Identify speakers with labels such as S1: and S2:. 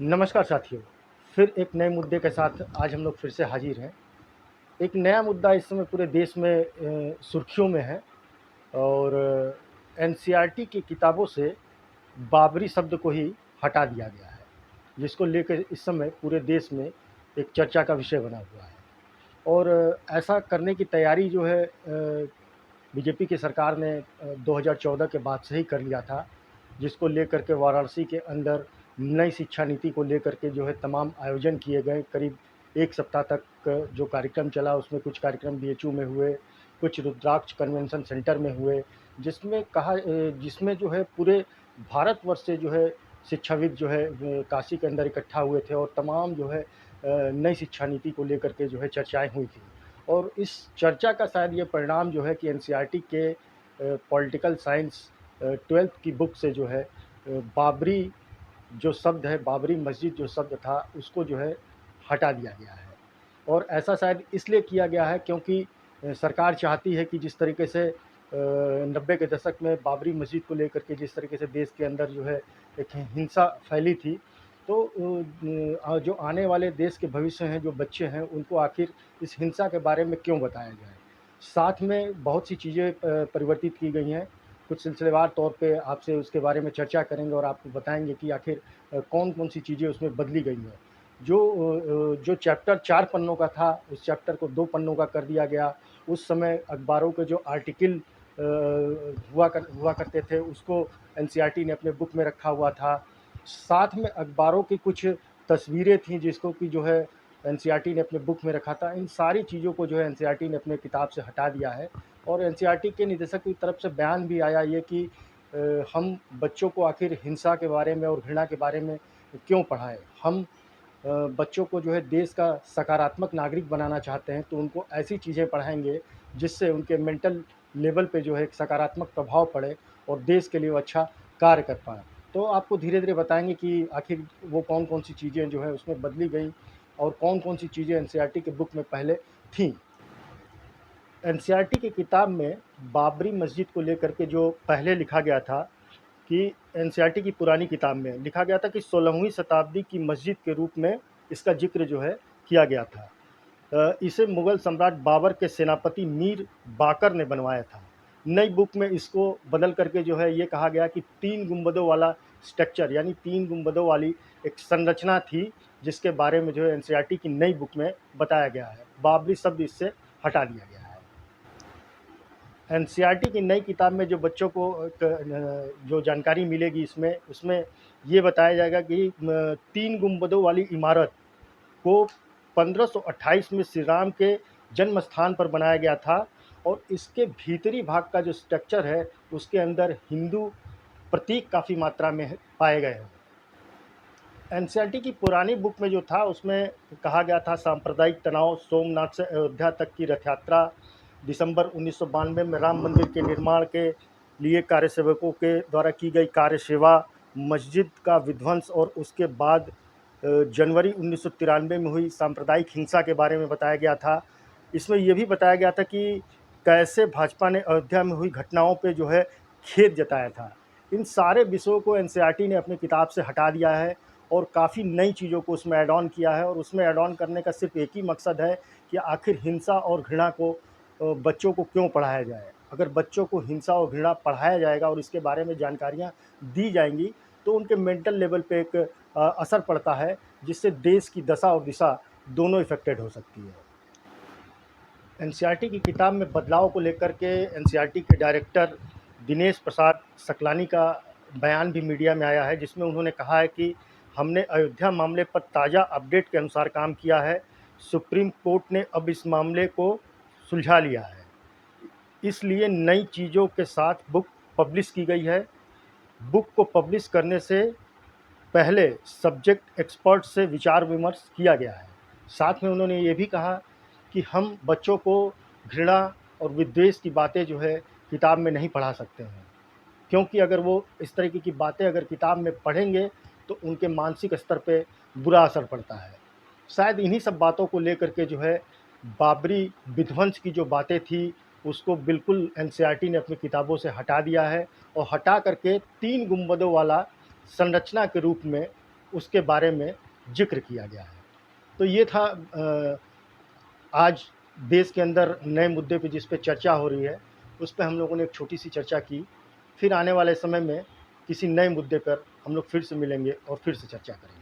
S1: नमस्कार साथियों, फिर एक नए मुद्दे के साथ आज हम लोग फिर से हाजिर हैं। एक नया मुद्दा इस समय पूरे देश में सुर्खियों में है और एनसीईआरटी की किताबों से बाबरी शब्द को ही हटा दिया गया है, जिसको लेकर इस समय पूरे देश में एक चर्चा का विषय बना हुआ है। और ऐसा करने की तैयारी जो है बीजेपी की सरकार ने 2014 के बाद से ही कर लिया था, जिसको लेकर के वाराणसी के अंदर नई शिक्षा नीति को लेकर के जो है तमाम आयोजन किए गए। करीब 1 सप्ताह तक जो कार्यक्रम चला, उसमें कुछ कार्यक्रम बीएचयू में हुए, कुछ रुद्राक्ष कन्वेंशन सेंटर में हुए, जिसमें जो है पूरे भारतवर्ष से जो है शिक्षाविद जो है काशी के अंदर इकट्ठा हुए थे और तमाम जो है नई शिक्षा नीति को लेकर के जो है चर्चाएँ हुई थी। और इस चर्चा का शायद ये परिणाम जो है कि एनसीईआरटी के पॉलिटिकल साइंस 12th की बुक से जो है बाबरी जो शब्द है, बाबरी मस्जिद जो शब्द था, उसको जो है हटा दिया गया है। और ऐसा शायद इसलिए किया गया है क्योंकि सरकार चाहती है कि जिस तरीके से 90 के दशक में बाबरी मस्जिद को लेकर के जिस तरीके से देश के अंदर जो है एक हिंसा फैली थी, तो जो आने वाले देश के भविष्य हैं, जो बच्चे हैं, उनको आखिर इस हिंसा के बारे में क्यों बताया जाए। साथ में बहुत सी चीज़ें परिवर्तित की गई हैं। कुछ सिलसिलेवार तौर पे आपसे उसके बारे में चर्चा करेंगे और आपको बताएँगे कि आखिर कौन-कौन सी चीज़ें उसमें बदली गई हैं। जो चैप्टर 4 पन्नों का था, उस चैप्टर को 2 पन्नों का कर दिया गया। उस समय अखबारों के जो आर्टिकल हुआ करते थे, उसको एनसीईआरटी ने अपने बुक में रखा हुआ था। साथ में अखबारों की कुछ तस्वीरें थीं, जिसको कि जो है एनसीईआरटी ने अपने बुक में रखा था। इन सारी चीज़ों को जो है एनसीईआरटी ने अपने किताब से हटा दिया है और एनसीईआरटी के निदेशक की तरफ से बयान भी आया ये कि हम बच्चों को आखिर हिंसा के बारे में और घृणा के बारे में क्यों पढ़ाएँ। हम बच्चों को जो है देश का सकारात्मक नागरिक बनाना चाहते हैं, तो उनको ऐसी चीज़ें पढ़ाएँगे जिससे उनके मेंटल लेवल पे जो है एक सकारात्मक प्रभाव पड़े और देश के लिए वो अच्छा कार्य कर पाएँ। तो आपको धीरे-धीरे बताएँगे कि आखिर वो कौन-कौन सी चीज़ें जो है उसमें बदली गई और कौन-कौन सी चीज़ें एनसीईआरटी के बुक में पहले थीं। एनसीईआरटी की किताब में बाबरी मस्जिद को लेकर के जो पहले लिखा गया था कि एनसीईआरटी की पुरानी किताब में लिखा गया था कि 16वीं शताब्दी की मस्जिद के रूप में इसका ज़िक्र जो है किया गया था। इसे मुग़ल सम्राट बाबर के सेनापति मीर बाकर ने बनवाया था। नई बुक में इसको बदल करके जो है ये कहा गया कि 3 गुंबदों वाला स्ट्रक्चर यानी 3 गुंबदों वाली एक संरचना थी, जिसके बारे में जो है एनसीईआरटी की नई बुक में बताया गया है। बाबरी शब्द इससे हटा दिया गया है। एनसीईआरटी की नई किताब में जो बच्चों को जो जानकारी मिलेगी उसमें ये बताया जाएगा कि 3 गुंबदों वाली इमारत को 1528 में श्री राम के जन्म स्थान पर बनाया गया था और इसके भीतरी भाग का जो स्ट्रक्चर है, उसके अंदर हिंदू प्रतीक काफ़ी मात्रा में पाए गए हैं। एनसीईआरटी की पुरानी बुक में जो था, उसमें कहा गया था सांप्रदायिक तनाव, सोमनाथ से अयोध्या तक की रथ यात्रा, दिसंबर 1992 में राम मंदिर के निर्माण के लिए कार्यसेवकों के द्वारा की गई कार्य सेवा, मस्जिद का विध्वंस और उसके बाद जनवरी 1993 में हुई सांप्रदायिक हिंसा के बारे में बताया गया था। इसमें ये भी बताया गया था कि कैसे भाजपा ने अयोध्या में हुई घटनाओं पे जो है खेद जताया था। इन सारे विषयों को एनसीईआरटी ने अपनी किताब से हटा दिया है और काफ़ी नई चीज़ों को उसमें ऐड ऑन किया है और उसमें ऐड ऑन करने का सिर्फ एक ही मकसद है कि आखिर हिंसा और घृणा को बच्चों को क्यों पढ़ाया जाए। अगर बच्चों को हिंसा और घृणा पढ़ाया जाएगा और इसके बारे में जानकारियाँ दी जाएंगी, तो उनके मेंटल लेवल पे एक असर पड़ता है, जिससे देश की दशा और दिशा दोनों इफ़ेक्टेड हो सकती है। एनसीईआरटी की किताब में बदलाव को लेकर के एनसीईआरटी के डायरेक्टर दिनेश प्रसाद सकलानी का बयान भी मीडिया में आया है, जिसमें उन्होंने कहा है कि हमने अयोध्या मामले पर ताज़ा अपडेट के अनुसार काम किया है। सुप्रीम कोर्ट ने अब इस मामले को सुलझा लिया है, इसलिए नई चीज़ों के साथ बुक पब्लिश की गई है। बुक को पब्लिश करने से पहले सब्जेक्ट एक्सपर्ट से विचार विमर्श किया गया है। साथ में उन्होंने ये भी कहा कि हम बच्चों को घृणा और विद्वेष की बातें जो है किताब में नहीं पढ़ा सकते हैं, क्योंकि अगर वो इस तरीके की बातें अगर किताब में पढ़ेंगे तो उनके मानसिक स्तर पे बुरा असर पड़ता है। शायद इन्हीं सब बातों को लेकर के जो है बाबरी विध्वंस की जो बातें थी, उसको बिल्कुल एनसीईआरटी ने अपनी किताबों से हटा दिया है और हटा करके 3 गुंबदों वाला संरचना के रूप में उसके बारे में ज़िक्र किया गया है। तो ये था आज देश के अंदर नए मुद्दे पे जिस पे चर्चा हो रही है, उस पे हम लोगों ने एक छोटी-सी चर्चा की। फिर आने वाले समय में किसी नए मुद्दे पर हम लोग फिर से मिलेंगे और फिर से चर्चा करेंगे।